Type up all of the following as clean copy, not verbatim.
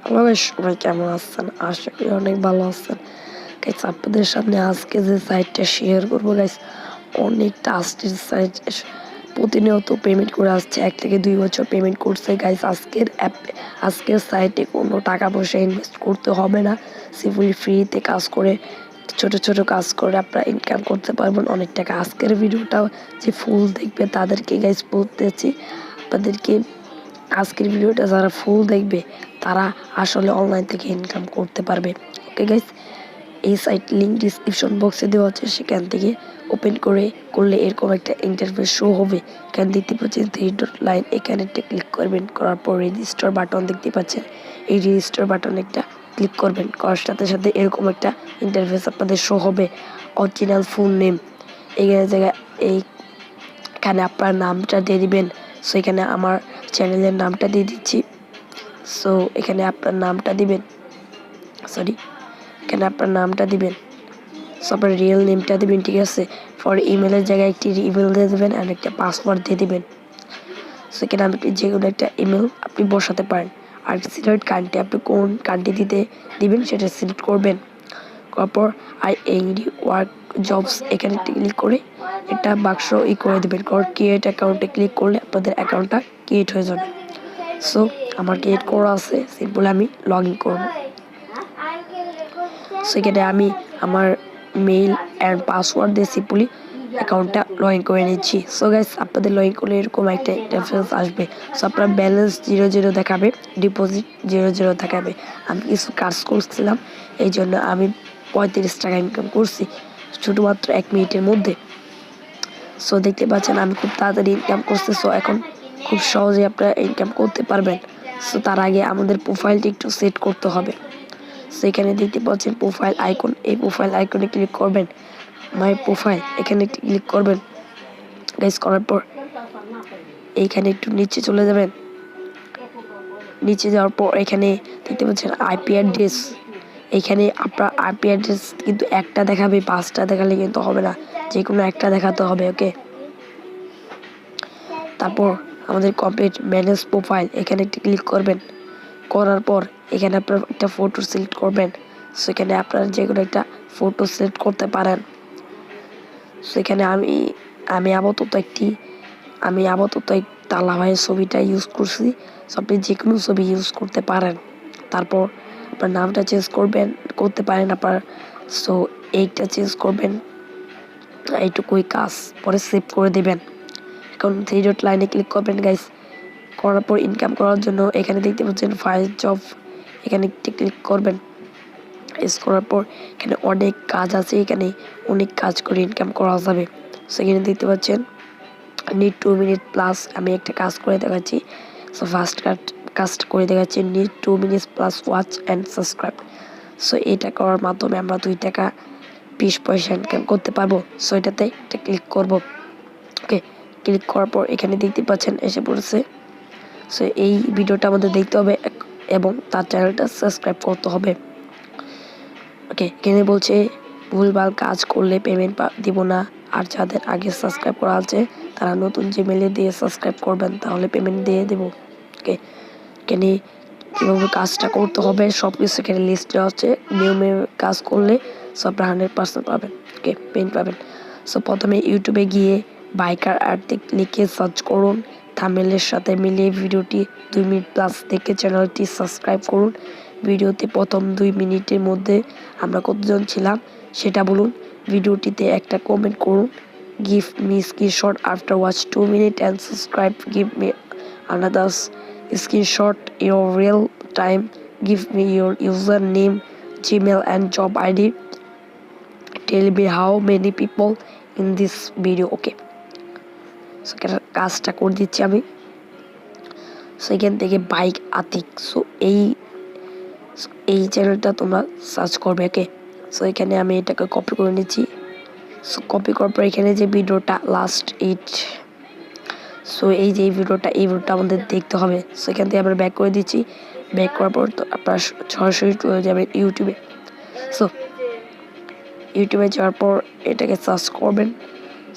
Hello guys, সবাই কেমন আছেন? আশা করি অনেক ভালো আছেন। গাইস, আপনাদের সামনে আজকে যে সাইটটা শেয়ার করবো গাইস, অনেক ট্রাস্টেড সাইট। প্রতিনিয়ত পেমেন্ট করে আসছে, 1 থেকে 2 বছর পেমেন্ট করছে গাইস। আজকের সাইটে কোনো টাকা পয়সা ইনভেস্ট করতে হবে না, সিম্পলি ফ্রিতে কাজ করে, ছোট ছোট কাজ করে আপনারা ইনকাম করতে পারবেন অনেক টাকা। আজকের ভিডিওটা যে ফুল দেখবে তাদেরকে গাইস বলতেছি, আপনাদেরকে আজকের ভিডিওটা যারা ফুল দেখবে তারা আসলে অনলাইন থেকে ইনকাম করতে পারবে। ওকে গাইস, এই সাইট লিঙ্ক ডিসক্রিপশন বক্সে দেওয়া আছে, সেখান থেকে ওপেন করলে এরকম একটা ইন্টারফেস শো হবে। এখানে দেখতে পাচ্ছেন 3 ডট লাইন, এখানে একটা ক্লিক করবেন, করার পর রেজিস্টার বাটন দেখতে পাচ্ছেন, এই রেজিস্টার বাটন একটা ক্লিক করবেন, করার সাথে সাথে এরকম একটা ইন্টারফেস আপনাদের শো হবে। অরিজিনাল ফুল নেম এই জায়গায় এইখানে আপনার নামটা দিয়ে দিবেন। সো এখানে আমার চ্যানেলের নামটা দিয়ে দিচ্ছি। সো এখানে আপনার নামটা দিবেন, এখানে আপনার নামটা দিবেন। সো আপনার রিয়েল নেমটা দিবেন, ঠিক আছে। ফর ইমেলের জায়গায় একটি ইমেল দিয়ে দেবেন আর একটা পাসওয়ার্ড দিয়ে দিবেন। সো এখানে আপনি যে কোনো একটা ইমেল আপনি বসাতে পারেন। আর সিলেক্ট কান্ট্রি, আপনি কোন কান্ট্রি দিবেন সেটা সিলেক্ট করবেন। করার পর আই এনডি ওয়ার্ক জবস এখানে ক্লিক করে একটা বাক্স করে দেবেন। ক্রিয়েট অ্যাকাউন্টে ক্লিক করলে আপনাদের অ্যাকাউন্টটা ক্রিয়েট হয়ে যাবে। সো আমার ক্রিয়েট করা আছে, সিম্পল আমি লগ ইন করবো। সেখানে আমি আমার মেইল অ্যান্ড পাসওয়ার্ড দিয়ে সিম্পলি অ্যাকাউন্টটা লগ ইন করে নিচ্ছি। সো গাইস, আপনাদের লগ ইন করলে এরকম একটা ইন্টারফেস আসবে। সো আপনার ব্যালেন্স 0 দেখাবে, ডিপোজিট 0 দেখাবে। আমি কিছু কাজ করছিলাম, এই জন্য আমি 35 টাকা ইনকাম করছি শুধুমাত্র 1 মিনিটের মধ্যে। সো দেখতে পাচ্ছেন আমি খুব তাড়াতাড়ি ইনকাম করছি। সো এখন খুব সহজে আপনারা ইনকাম করতে পারবেন। সো তার আগে আমাদের প্রোফাইলটি একটু সেট করতে হবে। সেখানে দেখতে পাচ্ছেন প্রোফাইল আইকন, এই প্রোফাইল আইকনে ক্লিক করবেন, মাই প্রোফাইল এখানে ক্লিক করবেন। গাইস, করার পর এইখানে একটু নিচে চলে যাবেন। নিচে যাওয়ার পর এখানে দেখতে পাচ্ছেন আইপি অ্যাড্রেস, এইখানে আপনার আইপি অ্যাড্রেস কিন্তু একটা দেখাবে, 5টা দেখালে কিন্তু হবে না, যে কোনো একটা দেখাতে হবে। ওকে, তারপর আমাদের কমপ্লিট ম্যানেজ প্রোফাইল এখানে একটি ক্লিক করবেন। করার পর এখানে আপনার একটা ফটো সিলেক্ট করবেন। সেখানে আপনারা যে কোনো একটা ফটো সিলেক্ট করতে পারেন। সেখানে আমি আপাতত এই তালা ভাইয়ের ছবিটা ইউজ করছি। সো আপনি যে কোনো ছবি ইউজ করতে পারেন। তারপর আপনার নামটা চেঞ্জ করতে পারেন আপনার। সো এইটা চেঞ্জ করবেন, এইটুকুই কাজ, পরে সেভ করে দেবেন। এখন 3 ডট লাইনে ক্লিক করবেন গাইস। করার পর ইনকাম করার জন্য এখানে দেখতে পাচ্ছেন ফাইল জব, এখানে একটি ক্লিক করবেন। করার পর এখানে অনেক কাজ আছে, এখানে অনেক কাজ করে ইনকাম করা যাবে। সেখানে দেখতে পাচ্ছেন নিড 2 মিনিট প্লাস, আমি একটা কাজ করে দেখাচ্ছি। সো ফার্স্ট কাজ করে দেখাচ্ছি, need 2 minute plus watch and subscribe. So এটা করার মাধ্যমে আমরা 2 টাকা 20 পয়সা ইনকাম করতে পারবো। সো এটাতে একটা ক্লিক করব। ওকে, ক্লিক করার পর এখানে দেখতে পাচ্ছেন এসে পড়েছে। সো এই ভিডিওটা আমাদের দেখতে হবে এবং তার চ্যানেলটা সাবস্ক্রাইব করতে হবে। ওকে, এখানে বলছে ভুলভাল কাজ করলে পেমেন্ট দিব না, আর যাদের আগে সাবস্ক্রাইব করা আছে তারা নতুন জিমেলে দিয়ে সাবস্ক্রাইব করবেন, তাহলে পেমেন্ট দিয়ে দেবো। ওকে, এখানে কীভাবে কাজটা করতে হবে সব কিছু এখানে লিস্ট দেওয়া হচ্ছে। নিয়মে কাজ করলে সব 100% পাবেন। ওকে, পেমেন্ট পাবেন। সো প্রথমে ইউটিউবে গিয়ে বাইকার আর্টিক লিখে সার্চ করুন, থাম্বনেলের সাথে মিলিয়ে ভিডিওটি 2 মিনিট প্লাস দেখে চ্যানেলটি সাবস্ক্রাইব করুন। ভিডিওতে প্রথম 2 মিনিটের মধ্যে আমরা কতজন ছিলাম সেটা বলুন। ভিডিওটিতে একটা কমেন্ট করুন, give me screenshot after watch 2 minute and subscribe, give me another screenshot your real time, give me your username, Gmail and job ID, tell me how many people in this video. Okay, so কাজটা করে দিচ্ছি আমি। So এখান থেকে bike Atik, so এই চ্যানেলটা তোমরা search করবে। ওকে, সো এখানে আমি এটাকে কপি করে নিচ্ছি। সো কপি করার পর এখানে যে ভিডিওটা লাস্ট 8, সো এই ভিডিওটা আমাদের দেখতে হবে। সো এখান থেকে আমরা ব্যাক করে দিচ্ছি। ব্যাক করার পর তো আপনারা সরাসরি চলে যাবেন ইউটিউবে। সো ইউটিউবে যাওয়ার পর এটাকে সার্চ করবেন।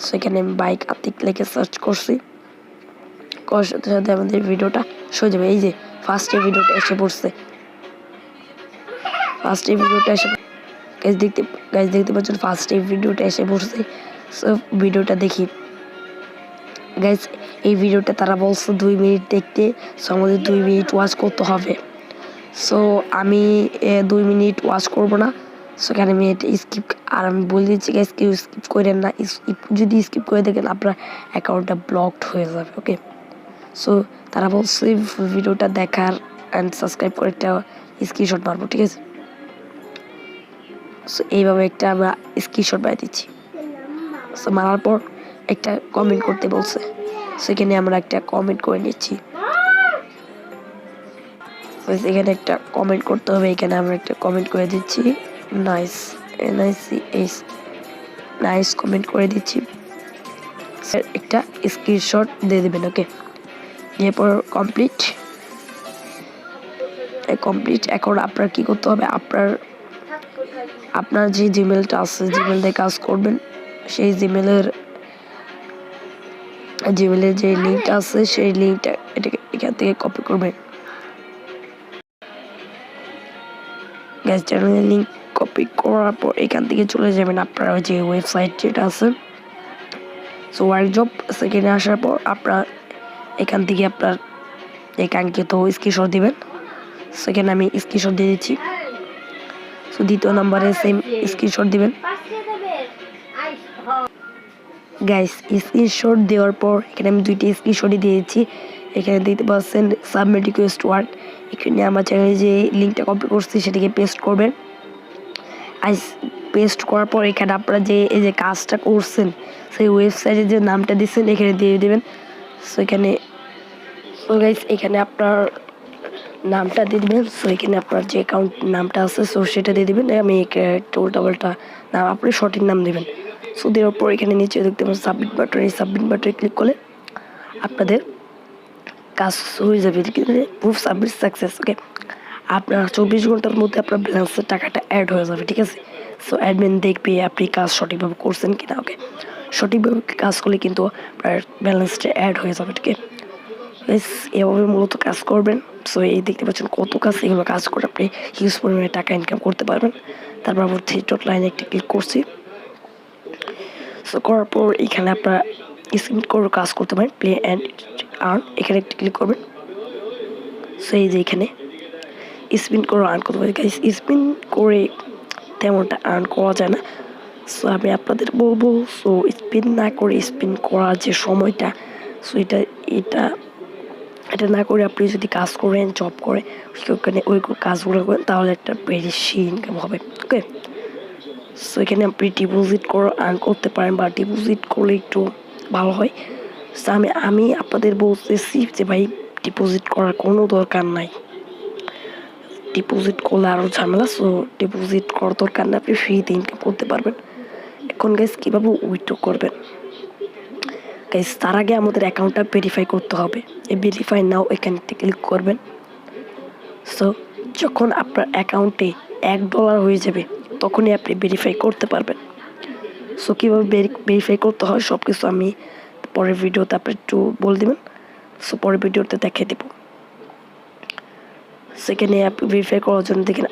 সো এখানে আমি বাইক আতিক লিখে সার্চ করছি, করার সাথে সাথে আমাদের ভিডিওটা শো যাবে। এই যে ফার্স্টে ভিডিওটা এসে পড়ছে। ফার্স্টে ভিডিওটা এসে গাইজ দেখতে পাচ্ছেন ফার্স্টে ভিডিওটা এসে পড়ছে। সো ভিডিওটা দেখি গাইজ। এই ভিডিওটা তারা বলছে 2 মিনিট দেখতে, সো আমাদের 2 মিনিট ওয়াচ করতে হবে। সো আমি 2 মিনিট ওয়াচ করব না, সো এখানে আমি এটা স্কিপ, আর আমি বলে দিচ্ছি গাইজ কেউ স্কিপ করেন না, যদি স্কিপ করে দেখেন আপনার অ্যাকাউন্টটা ব্লকড হয়ে যাবে। ওকে, সো তারা বলছে ভিডিওটা দেখার অ্যান্ড সাবস্ক্রাইব করে একটা স্ক্রিনশট মারবো, ঠিক আছে। সো এইভাবে একটা আমরা স্ক্রিনশট বানিয়ে দিচ্ছি। সো মারার পর একটা কমেন্ট করতে বলছে, সেখানে আমরা একটা কমেন্ট করে নিচ্ছি। এখানে একটা কমেন্ট করতে হবে, এখানে আমরা একটা কমেন্ট করে দিচ্ছি, নাইস নাইস কমেন্ট করে দিচ্ছি। একটা স্ক্রিনশট দিয়ে দেবেন। ওকে, এরপর কমপ্লিট। এখন আপনার কি করতে হবে, আপনার যে জিমেলটা আছে, জিমেল দিয়ে কাজ করবেন, সেই জিমেলের যে লিঙ্কটা আছে সেই লিঙ্কটা এখান থেকে কপি করবেন। গ্যাস চ্যানেলের লিঙ্ক কপি করার পর এখান থেকে চলে যাবেন আপনার যে ওয়েবসাইট যেটা আছে, সো ওয়ার্ক জব। সেখানে আসার পর আপনার এখান থেকে আপনার এই কাঙ্ক্ষিত স্ক্রিনশট দিবেন। সেখানে আমি স্ক্রিনশট দিয়ে দিচ্ছি। সো দ্বিতীয় নম্বরে সেম স্ক্রিনশট দিবেন। গাইস স্ক্রিনশট দেওয়ার পর এখানে আমি 2টি স্ক্রিনশটই দিয়েছি। এখানে দেখতে পাচ্ছেন সাবমিট রিকোয়েস্ট ওয়ার্ক, এখানে আমার চ্যানেলে যে লিঙ্কটা কপি করছি সেটাকে পেস্ট করবেন। পেস্ট করার পর এখানে আপনারা যে এই যে কাজটা করছেন সেই ওয়েবসাইটে যে নামটা দিচ্ছেন এখানে দিয়ে দেবেন। সো গাইস এখানে আপনার নামটা দিয়ে দেবেন। সো এখানে আপনার যে অ্যাকাউন্ট নামটা আছে সো সেটা দিয়ে দেবেন। আমি উল্টাপাল্টা নাম, আপনি সঠিক নাম দেবেন। সো দেওয়ার পর এখানে নিচে দেখতে পাচ্ছেন সাবমিট বাটন, এই সাবমিট বাটনে ক্লিক করলে আপনাদের কাজ হয়ে যাবে, প্রুফ সাবমিট সাকসেস। ওকে, আপনার 24 ঘন্টার মধ্যে আপনার ব্যালেন্সের টাকাটা অ্যাড হয়ে যাবে, ঠিক আছে। সো অ্যাডমিন দেখবে আপনি কাজ সঠিকভাবে করছেন কিনা। ওকে, সঠিকভাবে কাজ করলে কিন্তু আপনার ব্যালেন্সটা অ্যাড হয়ে যাবে, ঠিক আছে। এভাবে মূলত কাজ করবেন। সো এই দেখতে পাচ্ছেন কত কাজ, এগুলো কাজ করে আপনি হিউজ পরিমাণে টাকা ইনকাম করতে পারবেন। তারপর আমরা 3 ডট লাইনে একটা ক্লিক করছি। সো করার পর এখানে আপনারা স্ক্রিন করে কাজ করতে পারেন, প্লে অ্যান্ড আর্ন, এখানে একটা ক্লিক করবেন। সো এই যে এখানে স্পিন করে আর্ন করতে পারি। স্পিন করে তেমনটা আর্ন করা যায় না, সো আমি আপনাদের বলবো সো স্পিন না করে স্পিন করার যে সময়টা, সো এটা না করে আপনি যদি কাজ করেন, জব করে ওখানে ওই কাজগুলো করেন তাহলে একটা বেশি ইনকাম হবে। ওকে, সো এখানে আপনি ডিপোজিট করে আর্ন করতে পারেন, বা ডিপোজিট করলে একটু ভালো হয়। সো আমি আপনাদের বলতেছি যে ভাই ডিপোজিট করার কোনো দরকার নাই, ডিপোজিট করলে আরও ঝামেলা। সো ডিপোজিট করার দরকার না, আপনি ফ্রিতে ইনকাম করতে পারবেন। এখন গাইস কীভাবে উইথড্র করবেন, গাইস তার আগে আমাদের অ্যাকাউন্টটা ভেরিফাই করতে হবে। এই ভেরিফাই নাও এখানে ক্লিক করবেন। সো যখন আপনার অ্যাকাউন্টে $1 হয়ে যাবে তখনই আপনি ভেরিফাই করতে পারবেন। সো কীভাবে ভেরিফাই করতে হয় সব কিছু আমি পরের ভিডিওতে আপনি একটু বলে দেবেন। সো পরের ভিডিওতে দেখিয়ে দেবো। সেখানে আপনি ভেরিফাই করার জন্য দেখেন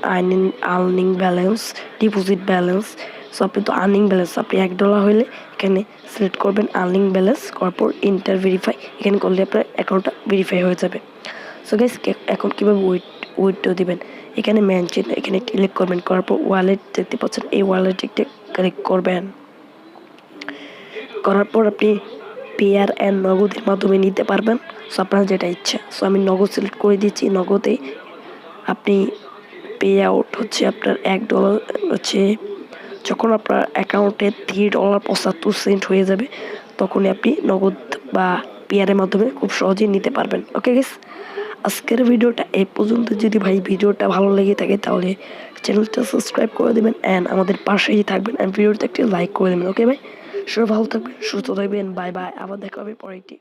earning balance, deposit balance. So আপনি তো আর্নিং ব্যালেন্স, আপনি $1 হলে এখানে সিলেক্ট করবেন আর্নিং ব্যালেন্স, করার পর ইন্টার ভেরিফাই, এখানে করলে আপনার অ্যাকাউন্টটা ভেরিফাই হয়ে যাবে। সো গাইস এখন কীভাবে উইথড্র দিবেন, এখানে মেনশন, এখানে ক্লিক করবেন, করার পর ওয়ালেট দেখতে পাচ্ছেন, এই ওয়ালেটে ক্লিক করবেন। করার পর আপনি পেয়ার অ্যান্ড নগদের মাধ্যমে নিতে পারবেন। সো আপনার যেটা ইচ্ছা। সো আমি নগদ সিলেক্ট করে দিচ্ছি। নগদে আপনি পে আউট হচ্ছে আপনার $1 হচ্ছে যখন আপনার অ্যাকাউন্টে $3.75 হয়ে যাবে তখনই আপনি নগদ বা পেয়ারের মাধ্যমে খুব সহজেই নিতে পারবেন। ওকে গাইস, আজকের ভিডিওটা এই পর্যন্ত। যদি ভাই ভিডিওটা ভালো লেগে থাকে তাহলে চ্যানেলটা সাবস্ক্রাইব করে দেবেন অ্যান্ড আমাদের পাশেই থাকবেন, অ্যান্ড ভিডিওটা একটি লাইক করে দেবেন। ওকে ভাই, সবাই ভালো থাকবেন, সুস্থ থাকবেন, বাই বাই, আবার দেখা হবে পরেরটি।